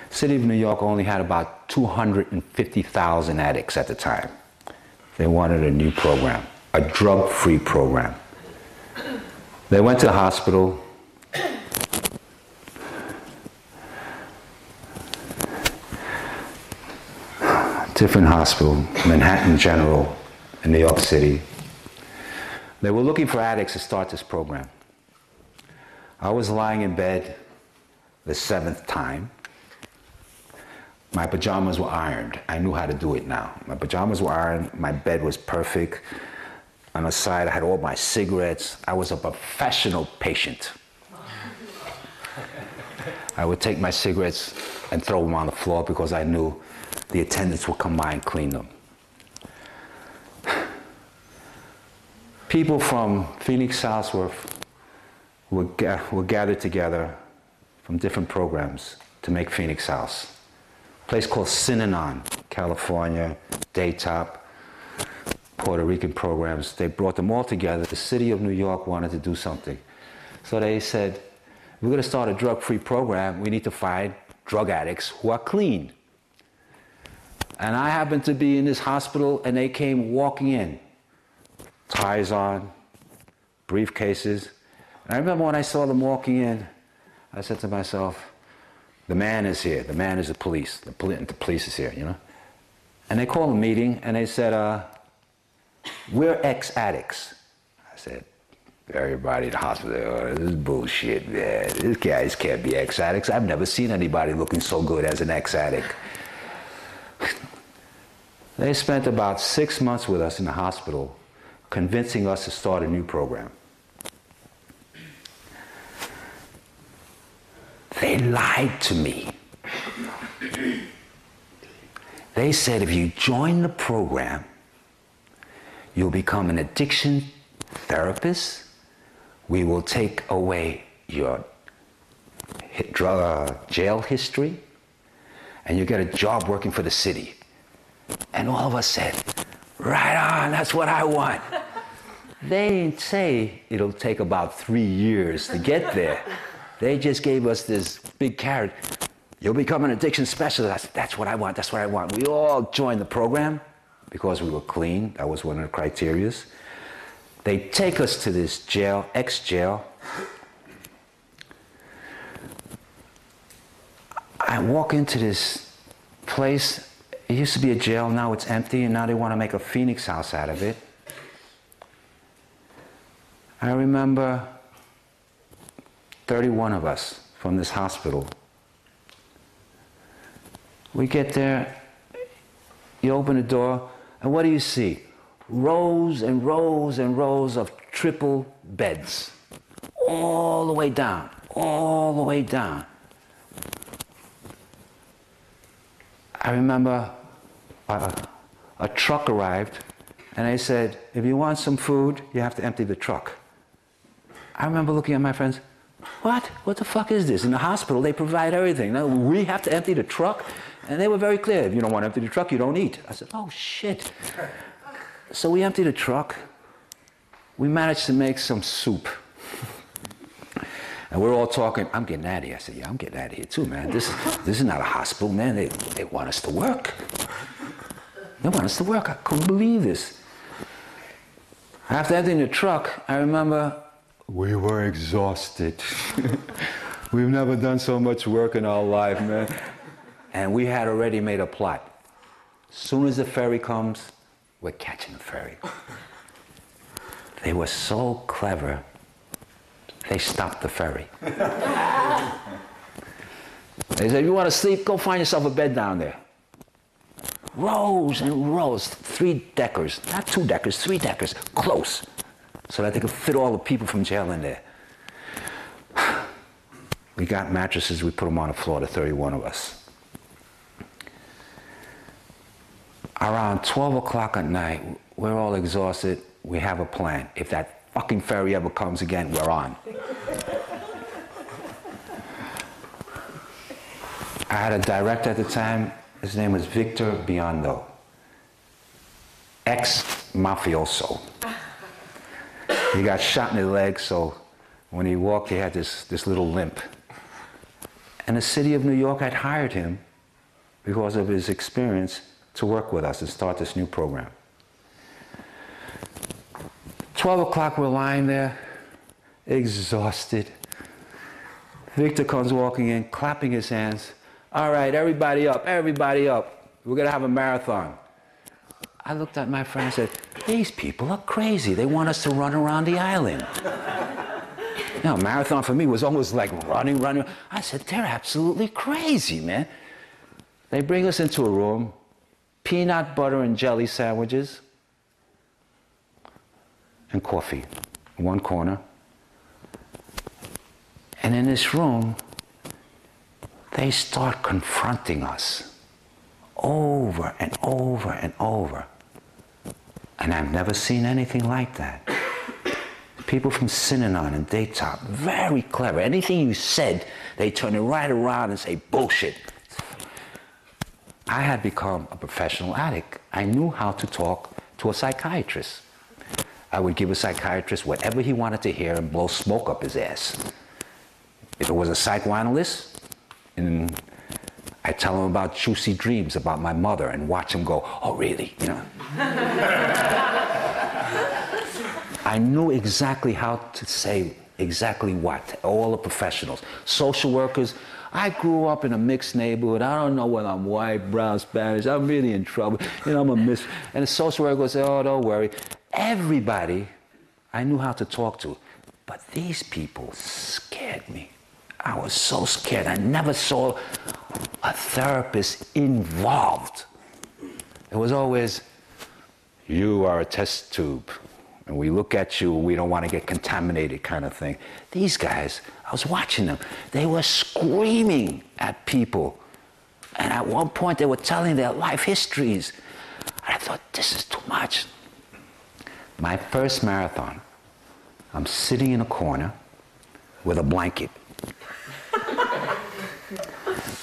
City of New York only had about 250,000 addicts at the time. They wanted a new program, a drug-free program. They went to the hospital. Different hospital, Manhattan General in New York City. They were looking for addicts to start this program. I was lying in bed the 7th time. My pajamas were ironed. I knew how to do it now. My pajamas were ironed, my bed was perfect. On the side, I had all my cigarettes. I was a professional patient. I would take my cigarettes and throw them on the floor because I knew the attendants would come by and clean them. People from Phoenix, South were gathered together from different programs to make Phoenix House. A place called Seminar01, California, Daytop, Puerto Rican programs. They brought them all together. The city of New York wanted to do something. So they said, we're going to start a drug-free program. We need to find drug addicts who are clean. And I happened to be in this hospital, and they came walking in. Ties on, briefcases. And I remember when I saw them walking in, I said to myself, the man is here. The man is the police. The police is here, you know? And they called a meeting, and they said, we're ex-addicts. I said, everybody in the hospital, oh, this is bullshit, man. These guys can't be ex-addicts. I've never seen anybody looking so good as an ex-addict. They spent about 6 months with us in the hospital, convincing us to start a new program. They lied to me. They said if you join the program, you'll become an addiction therapist. We will take away your jail history, and you get a job working for the city. And all of us said, right on, that's what I want. They didn't say it'll take about 3 years to get there. They just gave us this big carrot. You'll become an addiction specialist. That's what I want, that's what I want. We all joined the program because we were clean. That was one of the criteria. They take us to this jail, ex-jail. I walk into this place. It used to be a jail, now it's empty, and now they want to make a Phoenix House out of it. I remember 31 of us from this hospital. We get there, you open the door, and what do you see? Rows and rows and rows of triple beds. All the way down, all the way down. I remember a truck arrived, and they said, if you want some food, you have to empty the truck. I remember looking at my friends, what? What the fuck is this? In the hospital, they provide everything. Now we have to empty the truck? And they were very clear, if you don't want to empty the truck, you don't eat. I said, oh shit. So we emptied the truck. We managed to make some soup. And we're all talking, I'm getting out of here. I said, yeah, I'm getting out of here too, man. This is not a hospital, man. They want us to work. They want us to work. I couldn't believe this. After emptying the truck, I remember we were exhausted. We've never done so much work in our life, man. And we had already made a plot. As soon as the ferry comes, we're catching the ferry. They were so clever. They stopped the ferry. They said, if you want to sleep, go find yourself a bed down there. Rows and rows, 3-deckers, not 2-deckers, 3-deckers, close, so that they could fit all the people from jail in there. We got mattresses, we put them on the floor, the 31 of us. Around 12 o'clock at night, we're all exhausted, we have a plan. If that fucking ferry ever comes again, we're on. I had a director at the time, his name was Victor Biondo, ex-mafioso. He got shot in the leg, so when he walked, he had this little limp. And the city of New York had hired him because of his experience to work with us and start this new program. 12 o'clock, we're lying there, exhausted. Victor comes walking in, clapping his hands. All right, everybody up, everybody up. We're gonna have a marathon. I looked at my friend and said, these people are crazy. They want us to run around the island. You know, marathon for me was almost like running. I said, they're absolutely crazy, man. They bring us into a room, peanut butter and jelly sandwiches, and coffee in one corner. And in this room, they start confronting us over and over and over. And I've never seen anything like that. People from Seminar01 and Daytop, very clever. Anything you said, they turn it right around and say, bullshit. I had become a professional addict. I knew how to talk to a psychiatrist. I would give a psychiatrist whatever he wanted to hear and blow smoke up his ass. If it was a psychoanalyst, and I'd tell him about juicy dreams about my mother and watch him go, oh really, you know. I knew exactly how to say exactly what, all the professionals. Social workers, I grew up in a mixed neighborhood. I don't know whether I'm white, brown, Spanish. I'm really in trouble. You know, I'm a miss. And the social worker would say, oh, don't worry. Everybody I knew how to talk to. But these people scared me. I was so scared. I never saw a therapist involved. It was always, you are a test tube. And we look at you, we don't want to get contaminated kind of thing. These guys, I was watching them. They were screaming at people. And at one point, they were telling their life histories. And I thought, this is too much. My first marathon, I'm sitting in a corner with a blanket.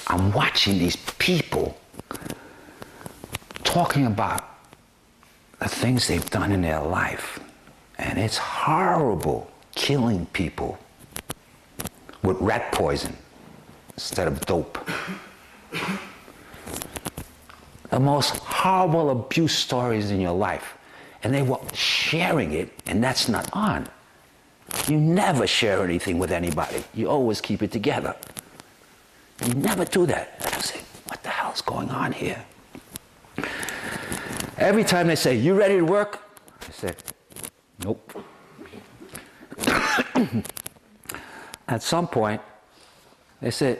I'm watching these people talking about the things they've done in their life. And it's horrible, killing people with rat poison instead of dope. The most horrible abuse stories in your life. And they were sharing it, and that's not on. You never share anything with anybody. You always keep it together. You never do that. And I say, what the hell's going on here? Every time they say, you ready to work? I said, nope. At some point, they said,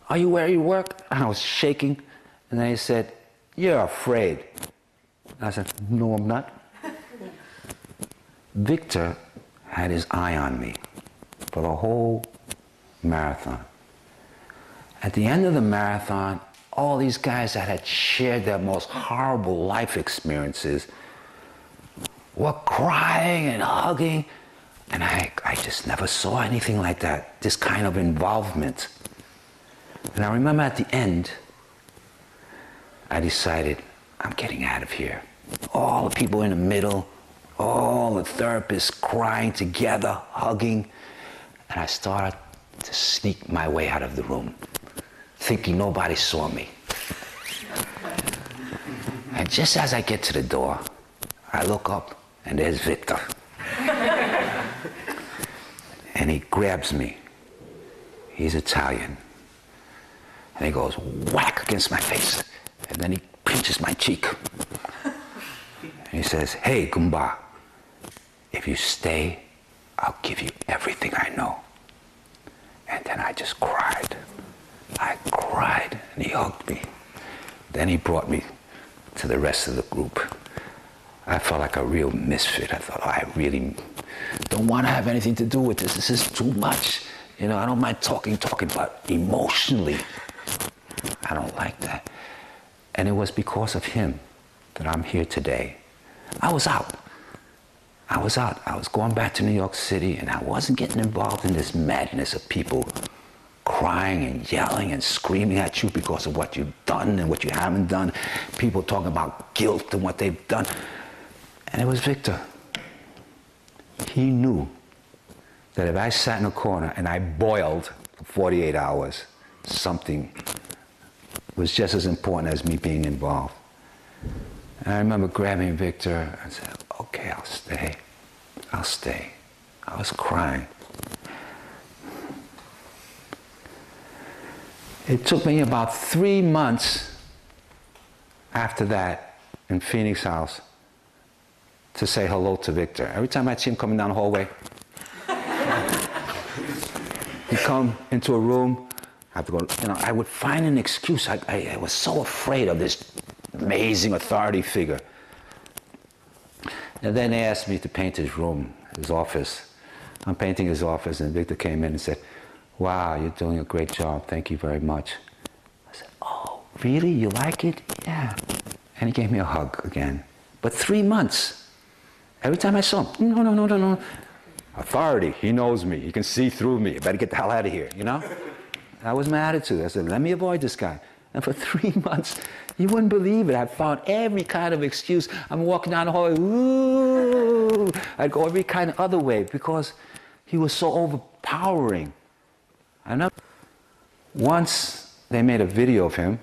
are you ready to work? And I was shaking. And they said, you're afraid. And I said, no, I'm not. Victor had his eye on me for the whole marathon. At the end of the marathon, all these guys that had shared their most horrible life experiences were crying and hugging. And I just never saw anything like that, this kind of involvement. And I remember at the end, I decided, I'm getting out of here. All the people in the middle, all the therapists crying together, hugging. And I started to sneak my way out of the room, thinking nobody saw me. And just as I get to the door, I look up and there's Victor. And he grabs me. He's Italian. And he goes whack against my face. And then he pinches my cheek. And he says, hey, Goomba, if you stay, I'll give you everything I know. And then I just cried. I cried, and he hugged me. Then he brought me to the rest of the group. I felt like a real misfit. I thought, I really don't want to have anything to do with this. This is too much. You know, I don't mind talking, but emotionally, I don't like that. And it was because of him that I'm here today. I was out. I was going back to New York City, and I wasn't getting involved in this madness of people crying and yelling and screaming at you because of what you've done and what you haven't done. People talking about guilt and what they've done. And it was Victor. He knew that if I sat in a corner and I boiled for 48 hours. Something was just as important as me being involved. And I remember grabbing Victor and said, okay, I'll stay. I'll stay. I was crying. It took me about 3 months after that in Phoenix House to say hello to Victor. Every time I'd see him coming down the hallway, he'd come into a room, I have to go, I would find an excuse. I was so afraid of this amazing authority figure. And then they asked me to paint his room, his office. I'm painting his office, and Victor came in and said, wow, you're doing a great job. Thank you very much. I said, oh, really? You like it? Yeah. And he gave me a hug again. But 3 months. Every time I saw him, no. Authority, he knows me. He can see through me. I better get the hell out of here, That was my attitude. I said, let me avoid this guy. And for 3 months, you wouldn't believe it. I found every kind of excuse. I'm walking down the hallway, ooh. I'd go every kind of other way because he was so overpowering. I know. Once they made a video of him,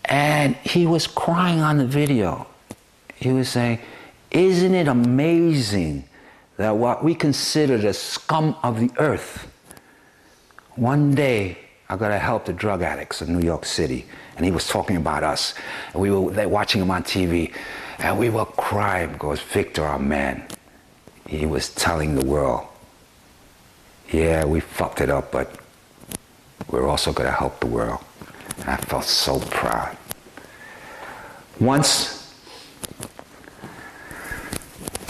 and he was crying on the video. He was saying, isn't it amazing that what we consider the scum of the earth, one day I'm going to help the drug addicts of New York City. And he was talking about us. And we were watching him on TV. And we were crying because Victor, our man, he was telling the world, yeah, we fucked it up, but we're also going to help the world. And I felt so proud. Once,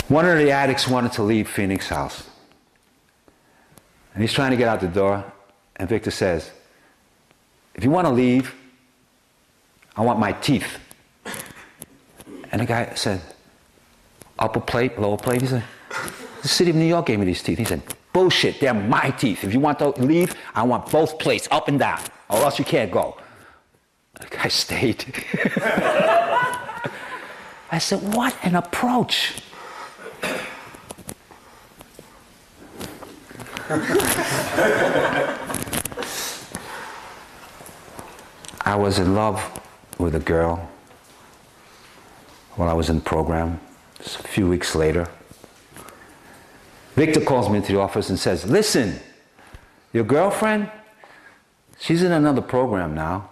one of the addicts wanted to leave Phoenix House. And he's trying to get out the door. And Victor says, if you want to leave, I want my teeth. And the guy said, upper plate, lower plate? He said, the city of New York gave me these teeth. He said, bullshit, they're my teeth. If you want to leave, I want both plates, up and down, or else you can't go. The guy stayed. I said, what an approach. I was in love with a girl while I was in the program. Just a few weeks later, Victor calls me into the office and says, listen, your girlfriend, she's in another program now,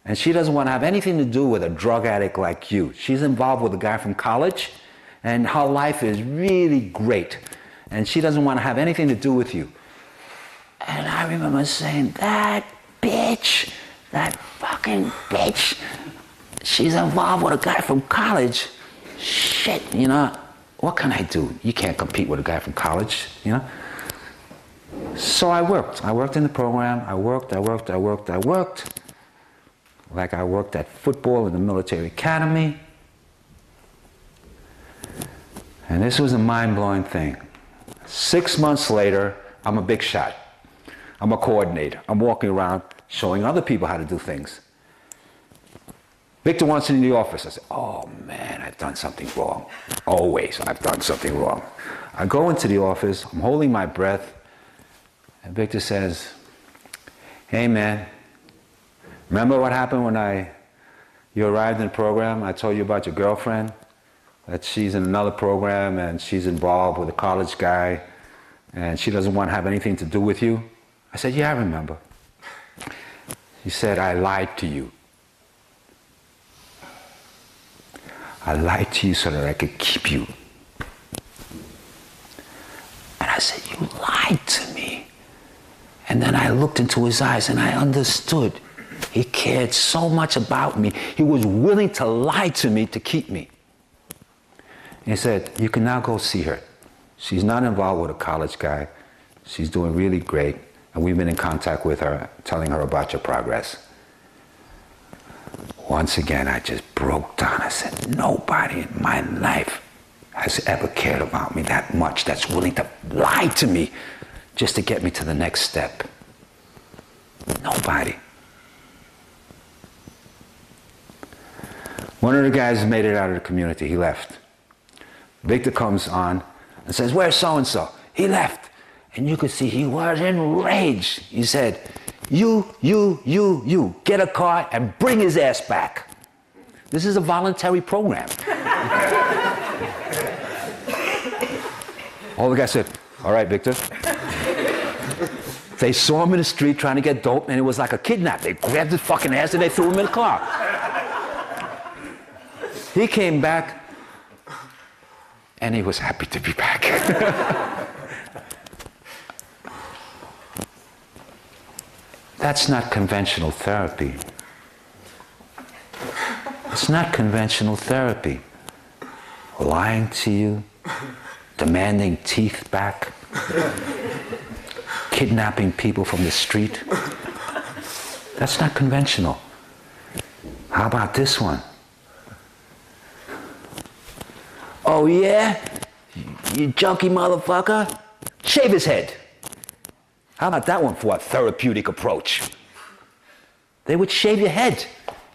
and she doesn't want to have anything to do with a drug addict like you. She's involved with a guy from college, and her life is really great, and she doesn't want to have anything to do with you. And I remember saying, that bitch, that fucking bitch, she's involved with a guy from college. Shit, what can I do? You can't compete with a guy from college, So I worked. I worked in the program. I worked. Like I worked at football in the military academy. And this was a mind-blowing thing. 6 months later, I'm a big shot. I'm a coordinator. I'm walking around showing other people how to do things. Victor wants me in the office. I said, oh man, I've done something wrong. Always, I've done something wrong. I go into the office, I'm holding my breath, and Victor says, hey man, remember what happened when you arrived in the program? I told you about your girlfriend, that she's in another program and she's involved with a college guy and she doesn't want to have anything to do with you? I said, yeah, I remember. He said, I lied to you. I lied to you so that I could keep you. And I said, you lied to me. And then I looked into his eyes and I understood. He cared so much about me. He was willing to lie to me to keep me. He said, you can now go see her. She's not involved with a college guy. She's doing really great. And we've been in contact with her, telling her about your progress. Once again, I just broke down. I said, nobody in my life has ever cared about me that much, that's willing to lie to me just to get me to the next step. Nobody. One of the guys made it out of the community. He left. Victor comes on and says, where's so-and-so? He left. And you could see he was enraged. He said, you, get a car and bring his ass back. This is a voluntary program. All the guys said, all right, Victor. They saw him in the street trying to get dope, and it was like a kidnap. They grabbed his fucking ass and they threw him in the car. He came back, and he was happy to be back. That's not conventional therapy. It's not conventional therapy. Lying to you, demanding teeth back, kidnapping people from the street. That's not conventional. How about this one? Oh yeah? You junkie motherfucker? Shave his head. How about that one for a therapeutic approach? They would shave your head.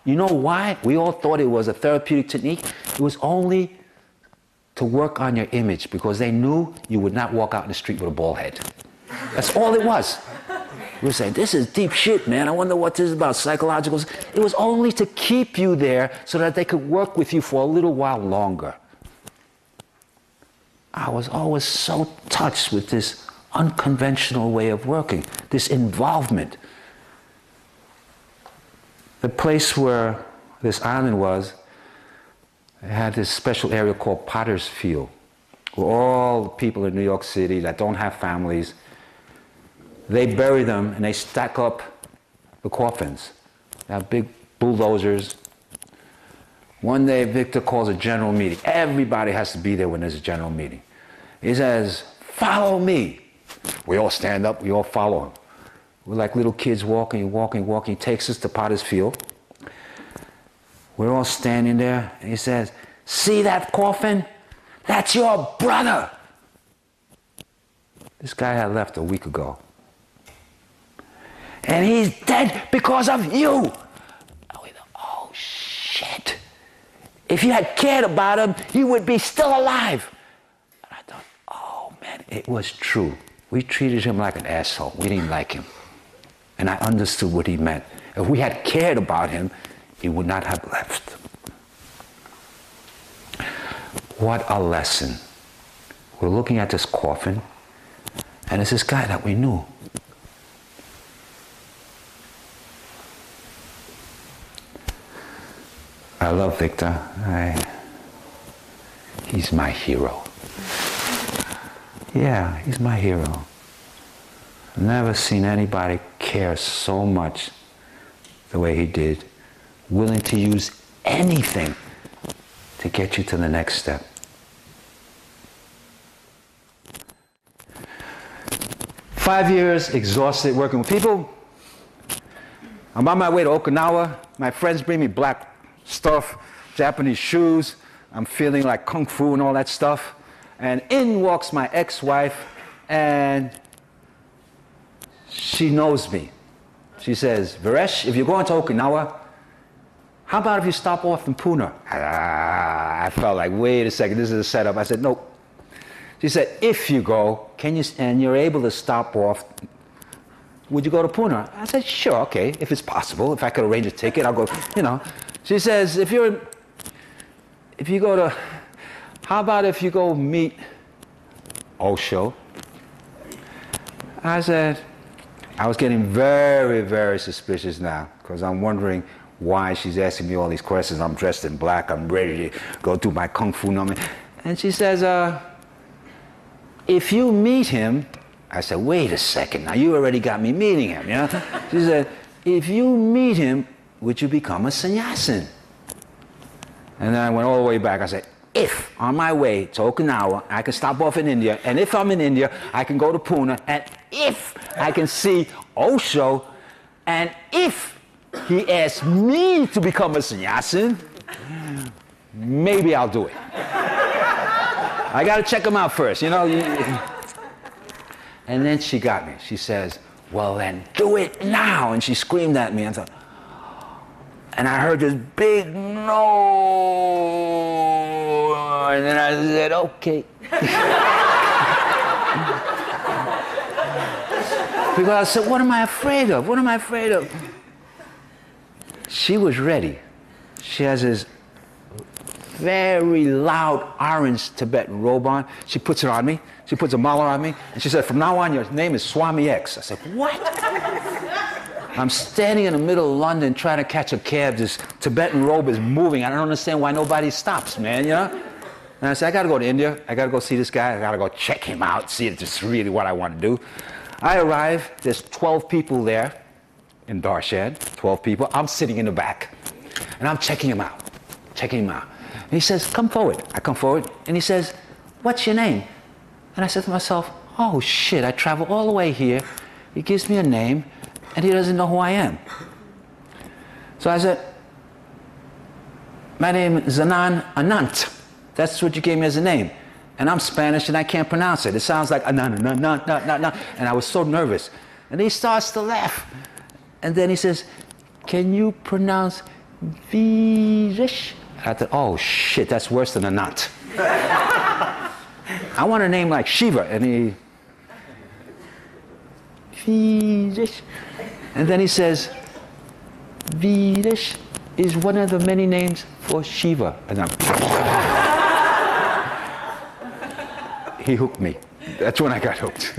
You know why? We all thought it was a therapeutic technique. It was only to work on your image because they knew you would not walk out in the street with a bald head. That's all it was. We were saying, this is deep shit, man. I wonder what this is about, psychological. It was only to keep you there so that they could work with you for a little while longer. I was always so touched with this unconventional way of working, this involvement. The place where this island was, it had this special area called Potter's Field, where all the people in New York City that don't have families, they bury them and they stack up the coffins. They have big bulldozers. One day Victor calls a general meeting. Everybody has to be there when there's a general meeting. He says, follow me. We all stand up, we all follow him. We're like little kids walking. He takes us to Potter's Field. We're all standing there, and he says, see that coffin? That's your brother. This guy had left a week ago. And he's dead because of you. And we thought, oh shit. If you had cared about him, he would be still alive. And I thought, oh man, it was true. We treated him like an asshole. We didn't like him. And I understood what he meant. If we had cared about him, he would not have left. What a lesson. We're looking at this coffin, and it's this guy that we knew. I love Victor. He's my hero. Yeah, he's my hero. I've never seen anybody care so much the way he did, willing to use anything to get you to the next step. Five years, exhausted, working with people. I'm on my way to Okinawa. My friends bring me black stuff, Japanese shoes. I'm feeling like kung fu and all that stuff. And in walks my ex-wife, and she knows me. She says, Veeresh, if you're going to Okinawa, how about if you stop off in Pune? I felt like, wait a second, this is a setup. I said, nope. She said, if you go, and you're able to stop off, would you go to Pune? I said, sure, okay, if it's possible. If I could arrange a ticket, I'll go, you know. She says, if you go to, how about if you go meet Osho? I said, I was getting very, very suspicious now, because I'm wondering why she's asking me all these questions. I'm dressed in black, I'm ready to go do my kung fu numbing. And she says, if you meet him, I said, wait a second, now you already got me meeting him, you know? She said, if you meet him, would you become a sannyasin? And then I went all the way back. I said, if on my way to Okinawa, I can stop off in India, and if I'm in India, I can go to Pune, and if I can see Osho, and if he asks me to become a sannyasin, maybe I'll do it. I got to check him out first, you know. And then she got me. She says, well, then do it now. And she screamed at me. And I heard this big no. And then I said, okay. Because I said, what am I afraid of? What am I afraid of? She was ready. She has this very loud orange Tibetan robe on. She puts it on me. She puts a mala on me. And she said, from now on, your name is Swami X. I said, what? I'm standing in the middle of London trying to catch a cab. This Tibetan robe is moving. I don't understand why nobody stops, man, you know? And I said, I got to go to India. I got to go see this guy. I got to go check him out, see if this is really what I want to do. I arrive. There's 12 people there in Darshad, 12 people. I'm sitting in the back, and I'm checking him out, checking him out. And he says, come forward. I come forward, and he says, what's your name? And I said to myself, oh, shit, I travel all the way here. He gives me a name, and he doesn't know who I am. So I said, my name is Anand Anant. That's what you gave me as a name. And I'm Spanish, and I can't pronounce it. It sounds like Anand, Anant, Anant. And I was so nervous. And he starts to laugh. And then he says, can you pronounce Veeresh? I thought, oh, shit, that's worse than Anant. I want a name like Shiva. And he, Veeresh. And then he says, Veeresh is one of the many names for Shiva. And he hooked me. That's when I got hooked.